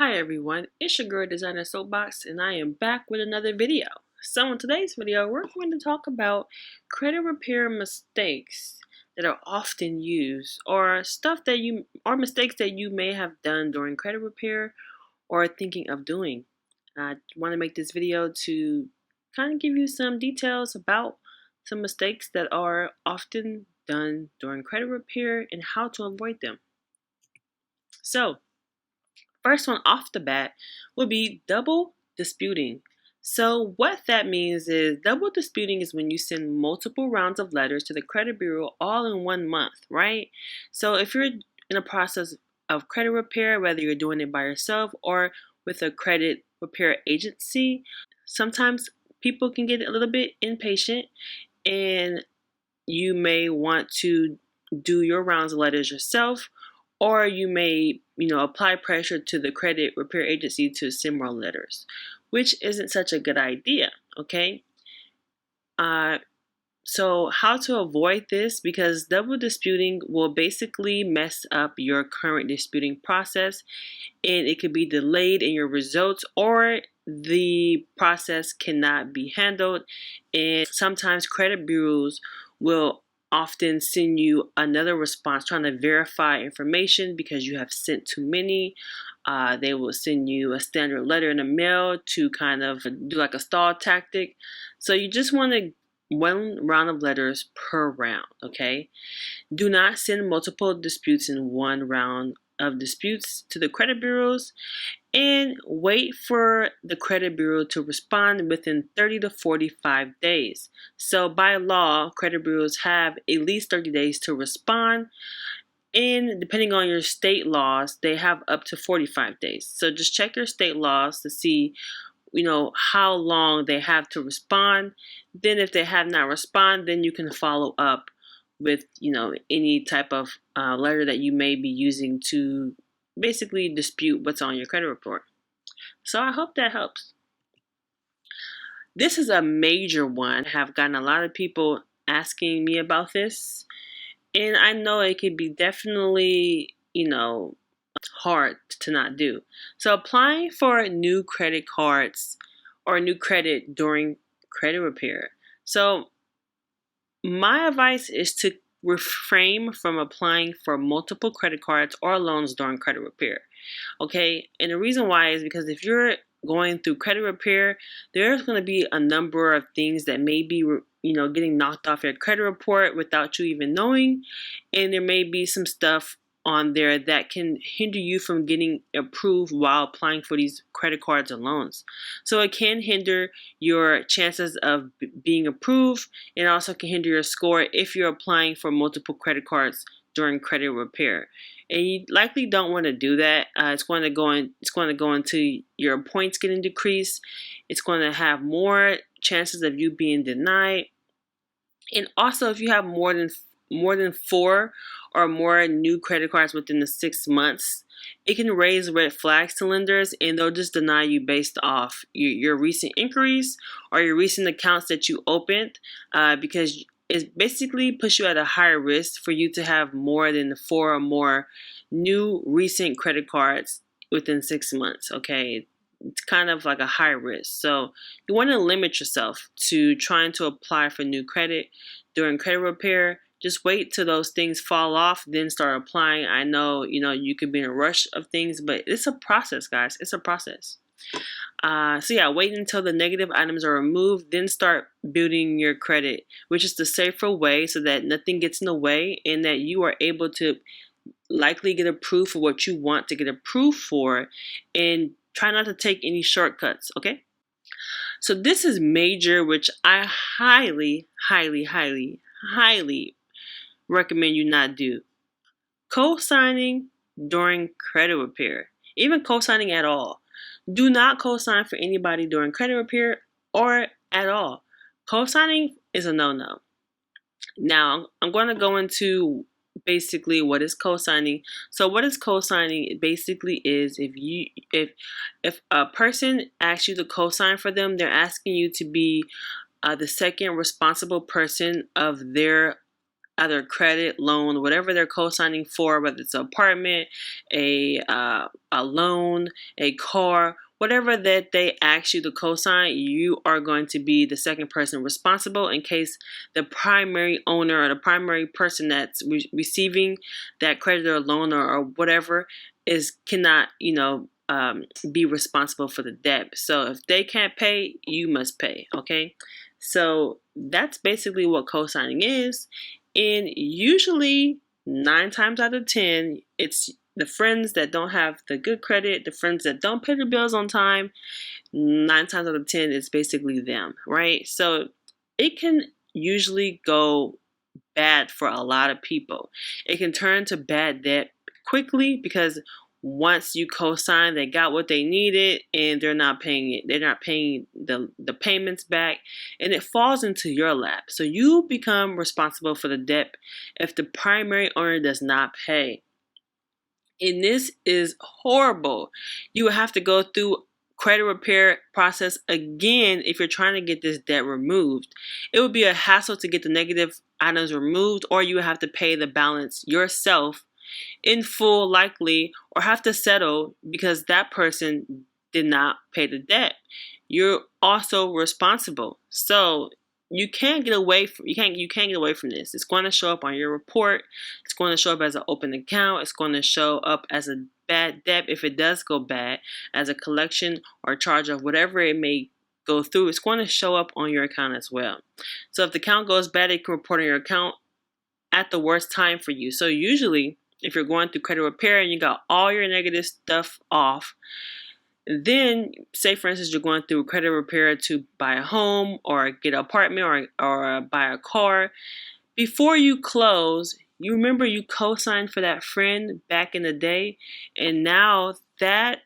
Hi everyone, it's your girl designer Soapbox and I am back with another video. So in today's video we're going to talk about credit repair mistakes that are often used or mistakes that you may have done during credit repair or thinking of doing. I want to make this video to kind of give you some details about some mistakes that are often done during credit repair and how to avoid them. So first one off the bat would be double disputing. So what that means is double disputing is when you send multiple rounds of letters to the credit bureau all in 1 month, right? So if you're in a process of credit repair, whether you're doing it by yourself or with a credit repair agency, sometimes people can get a little bit impatient and you may want to do your rounds of letters yourself, or you may, apply pressure to the credit repair agency to send more letters, which isn't such a good idea, okay? So how to avoid this, because double disputing will basically mess up your current disputing process and it could be delayed in your results, or the process cannot be handled. And sometimes credit bureaus will often send you another response trying to verify information because you have sent too many. They will send you a standard letter in the mail to kind of do like a stall tactic. So you just want to 1 round of letters per round, okay? Do not send multiple disputes in 1 round of disputes to the credit bureaus, and wait for the credit bureau to respond within 30 to 45 days. So by law, credit bureaus have at least 30 days to respond, and depending on your state laws, they have up to 45 days. So just check your state laws to see how long they have to respond. Then if they have not responded, then you can follow up with any type of letter that you may be using to basically dispute what's on your credit report. So I hope that helps. This is a major one. I have gotten a lot of people asking me about this, and I know it could be definitely hard to not do. So applying for new credit cards or new credit during credit repair. So my advice is to refrain from applying for multiple credit cards or loans during credit repair. Okay, and the reason why is because if you're going through credit repair, there's going to be a number of things that may be getting knocked off your credit report without you even knowing, and there may be some stuff on there that can hinder you from getting approved while applying for these credit cards or loans. So it can hinder your chances of being approved, and also can hinder your score if you're applying for multiple credit cards during credit repair. And you likely don't want to do that. It's going to go into your points getting decreased. It's going to have more chances of you being denied. And also, if you have more than 4 or more new credit cards within the 6 months, it can raise red flags to lenders, and they'll just deny you based off your recent inquiries or your recent accounts that you opened, because it basically puts you at a higher risk for you to have more than 4 or more new recent credit cards within 6 months, okay? It's kind of like a high risk. So you want to limit yourself to trying to apply for new credit during credit repair. Just wait till those things fall off, then start applying. I know, you could be in a rush of things, but it's a process, guys. It's a process. So yeah, wait until the negative items are removed, then start building your credit, which is the safer way so that nothing gets in the way and that you are able to likely get approved for what you want to get approved for, and try not to take any shortcuts, okay? So this is major, which I highly, highly, highly, highly recommend you not do. Co-signing during credit repair, even co-signing at all. Do not co-sign for anybody during credit repair or at all. Co-signing is a no-no. Now, I'm going to go into basically what is co-signing. So what is co-signing? It basically is if a person asks you to co-sign for them, they're asking you to be the second responsible person of their either credit, loan, whatever they're co-signing for, whether it's an apartment, a loan, a car, whatever that they ask you to co-sign, you are going to be the second person responsible in case the primary owner or the primary person that's receiving that credit or loan or whatever cannot, be responsible for the debt. So if they can't pay, you must pay. Okay, so that's basically what co-signing is. And usually 9 times out of 10, it's the friends that don't have the good credit, the friends that don't pay their bills on time. 9 times out of 10, it's basically them, right? So it can usually go bad for a lot of people. It can turn to bad debt quickly because once you co-sign, they got what they needed and they're not paying it. They're not paying the payments back, and it falls into your lap. So you become responsible for the debt if the primary owner does not pay. And this is horrible. You will have to go through credit repair process again if you're trying to get this debt removed. It would be a hassle to get the negative items removed, or you would have to pay the balance yourself in full likely, or have to settle because that person did not pay the debt. You're also responsible. So you can't get away from this. It's going to show up on your report. It's going to show up as an open account. It's going to show up as a bad debt if it does go bad, as a collection or charge of whatever it may go through. It's going to show up on your account as well. So if the account goes bad, it can report on your account at the worst time for you. So usually, if you're going through credit repair and you got all your negative stuff off, then say for instance you're going through credit repair to buy a home or get an apartment or buy a car, before you close, you remember you co-signed for that friend back in the day, and now that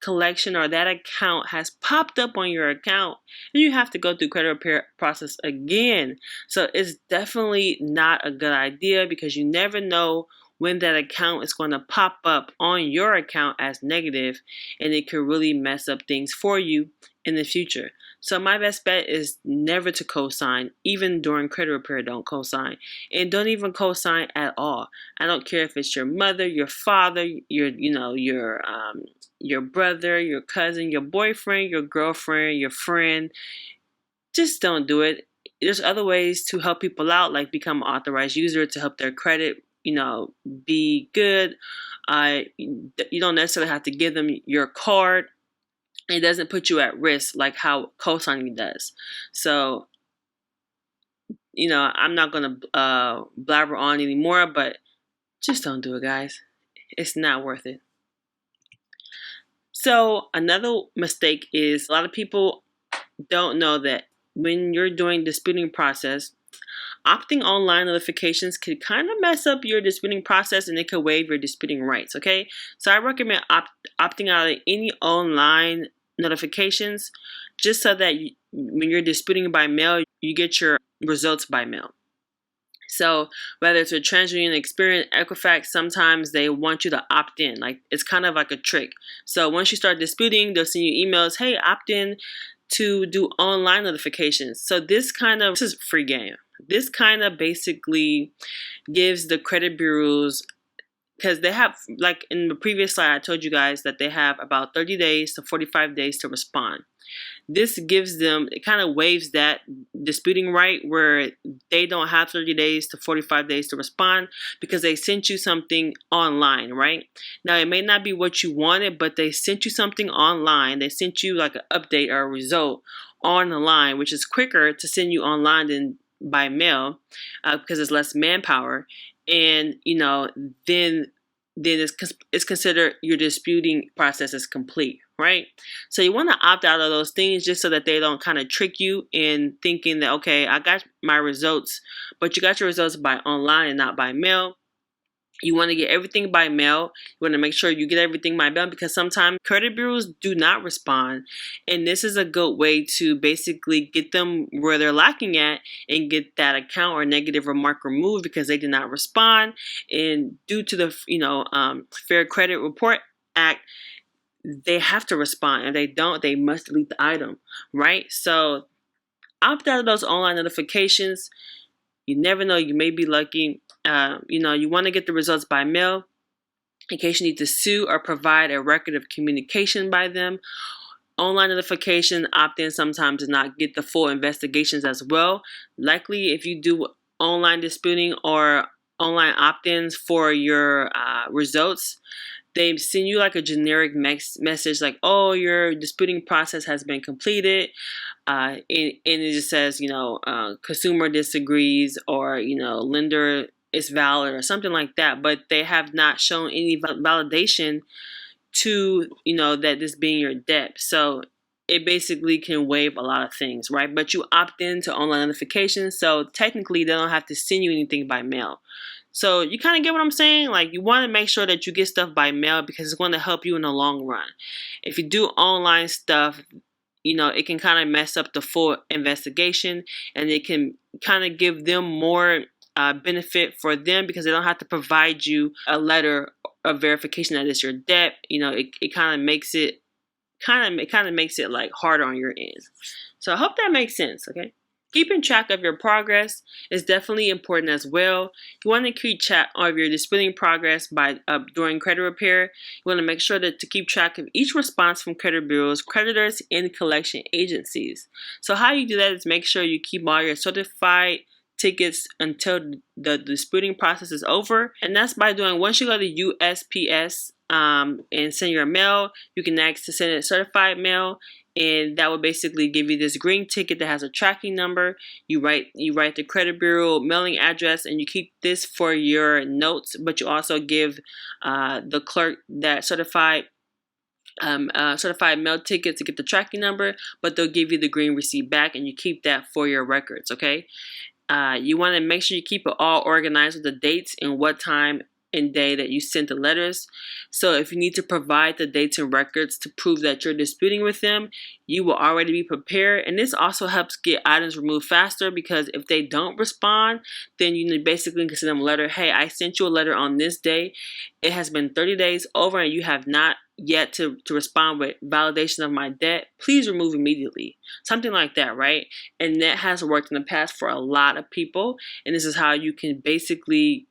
collection or that account has popped up on your account and you have to go through credit repair process again. So it's definitely not a good idea because you never know when that account is going to pop up on your account as negative, and it could really mess up things for you in the future. So my best bet is never to co-sign. Even during credit repair, don't co-sign, and don't even co-sign at all. I don't care if it's your mother, your father, your brother, your cousin, your boyfriend, your girlfriend, your friend. Just don't do it. There's other ways to help people out, like become an authorized user to help their credit be good. You don't necessarily have to give them your card. It doesn't put you at risk like how co-signing does. So, I'm not going to blabber on anymore, but just don't do it, guys. It's not worth it. So another mistake is a lot of people don't know that when you're doing disputing process, opting online notifications could kind of mess up your disputing process, and it could waive your disputing rights, okay? So I recommend opting out of any online notifications just so that when you're disputing by mail, you get your results by mail. So whether it's a TransUnion, Experian, Equifax, sometimes they want you to opt in. Like it's kind of like a trick. So once you start disputing, they'll send you emails, hey, opt in to do online notifications. So this is a free game. This kind of basically gives the credit bureaus, because they have, like in the previous slide, I told you guys that they have about 30 days to 45 days to respond. This gives them, it kind of waives that disputing right where they don't have 30 days to 45 days to respond because they sent you something online, right? Now, it may not be what you wanted, but they sent you something online. They sent you like an update or a result on the line, which is quicker to send you online than by mail because it's less manpower. And, then it's considered your disputing process is complete, right? So you want to opt out of those things just so that they don't kind of trick you in thinking that, okay, I got my results, but you got your results by online and not by mail. You want to get everything by mail. You want to make sure you get everything by mail because sometimes credit bureaus do not respond. And this is a good way to basically get them where they're lacking at and get that account or negative remark removed because they did not respond. And due to the Fair Credit Report Act, they have to respond. And they don't, they must delete the item, right? So opt out of those online notifications. You never know, you may be lucky. You want to get the results by mail in case you need to sue or provide a record of communication by them. Online notification opt-in sometimes does not get the full investigations as well. Likely, if you do online disputing or online opt-ins for your results, they send you like a generic message like, oh, your disputing process has been completed. And it just says, consumer disagrees, or, lender is valid or something like that. But they have not shown any validation to, that this being your debt. So it basically can waive a lot of things, right? But you opt into online notifications, so technically they don't have to send you anything by mail. So you kind of get what I'm saying? Like, you want to make sure that you get stuff by mail because it's going to help you in the long run. If you do online stuff, it can kind of mess up the full investigation, and it can kind of give them more benefit for them because they don't have to provide you a letter of verification that it's your debt. It kind of makes it like harder on your end. So I hope that makes sense. Okay. Keeping track of your progress is definitely important as well. You want to keep track of your disputing progress by during credit repair. You want to make sure to keep track of each response from credit bureaus, creditors, and collection agencies. So how you do that is make sure you keep all your certified tickets until the disputing process is over. And that's by doing, once you go to USPS and send your mail, you can ask to send it certified mail. And that will basically give you this green ticket that has a tracking number. You write the credit bureau mailing address, and you keep this for your notes. But you also give the clerk that certified mail ticket to get the tracking number. But they'll give you the green receipt back, and you keep that for your records. Okay. You want to make sure you keep it all organized with the dates and what time and day that you sent the letters. So if you need to provide the dates and records to prove that you're disputing with them, you will already be prepared. And this also helps get items removed faster, because if they don't respond, then you basically can send them a letter. Hey, I sent you a letter on this day. It has been 30 days over and you have not yet to respond with validation of my debt. Please remove immediately. Something like that, right? And that has worked in the past for a lot of people. And this is how you can basically,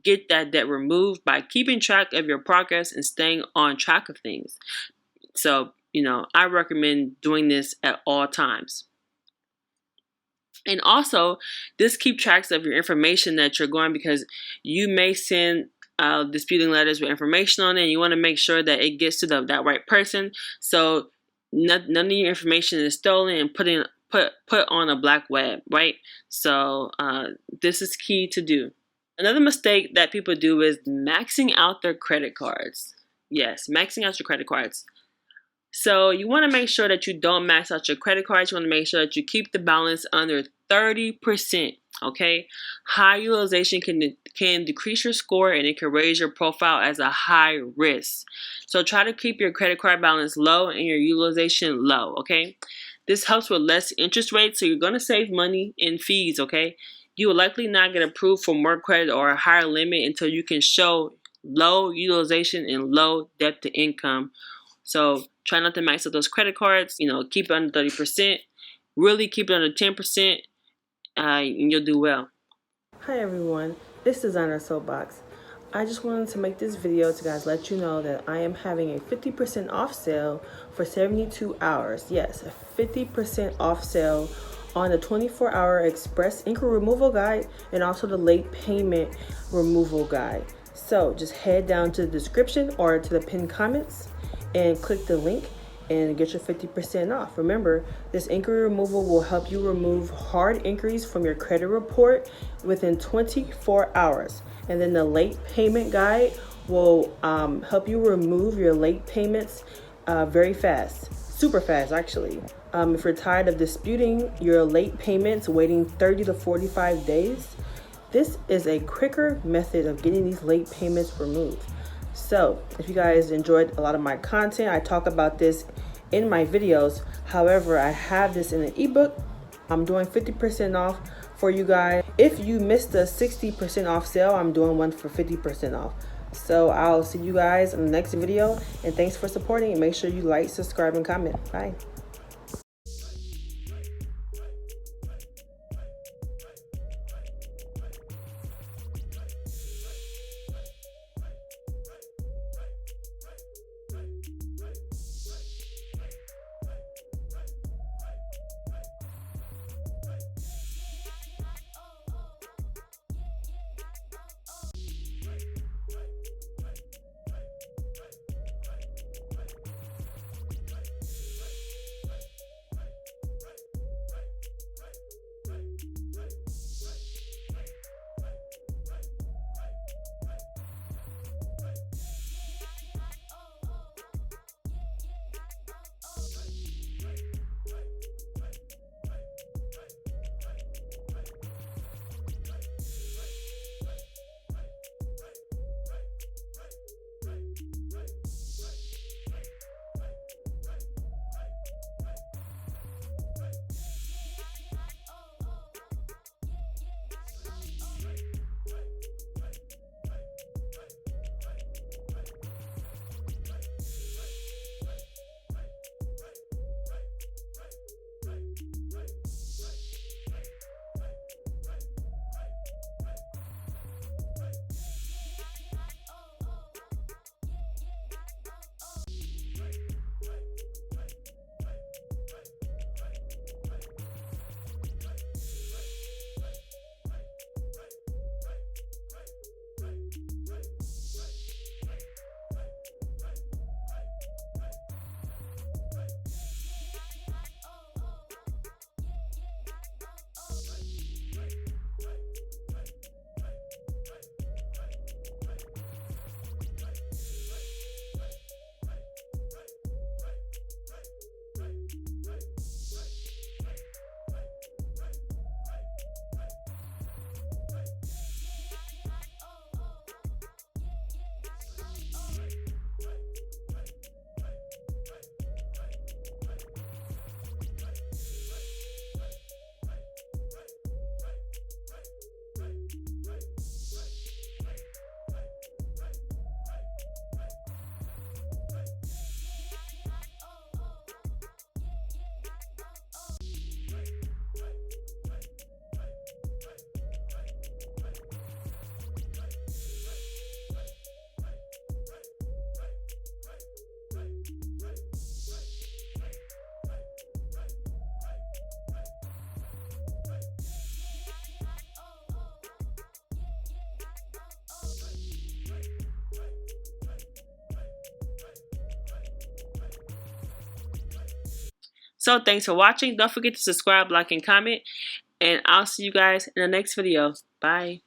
get that debt removed, by keeping track of your progress and staying on track of things. So, I recommend doing this at all times. And also, just keep tracks of your information that you're going, because you may send disputing letters with information on it, and you want to make sure that it gets to that right person. So none of your information is stolen and put on a black web, right? So this is key to do. Another mistake that people do is maxing out their credit cards. Yes, maxing out your credit cards. So you want to make sure that you don't max out your credit cards. You want to make sure that you keep the balance under 30%. Okay, high utilization can decrease your score, and it can raise your profile as a high risk. So try to keep your credit card balance low and your utilization low. Okay, this helps with less interest rates, so you're going to save money in fees. Okay, you will likely not get approved for more credit or a higher limit until you can show low utilization and low debt to income. So try not to max out those credit cards. Keep it under 30%. Really keep it under 10%. And you'll do well. Hi everyone, this is Designer Soapbox. I just wanted to make this video to guys let you know that I am having a 50% off sale for 72 hours. Yes, a 50% off sale on the 24-hour express inquiry removal guide and also the late payment removal guide. So just head down to the description or to the pinned comments and click the link and get your 50% off. Remember, this inquiry removal will help you remove hard inquiries from your credit report within 24 hours. And then the late payment guide will help you remove your late payments very fast, super fast actually. If you're tired of disputing your late payments, waiting 30 to 45 days, this is a quicker method of getting these late payments removed. So if you guys enjoyed a lot of my content, I talk about this in my videos. However, I have this in an ebook. I'm doing 50% off for you guys. If you missed the 60% off sale, I'm doing one for 50% off. So I'll see you guys in the next video, and thanks for supporting, and make sure you like, subscribe, and comment. Bye. So thanks for watching. Don't forget to subscribe, like, and comment. And I'll see you guys in the next video. Bye.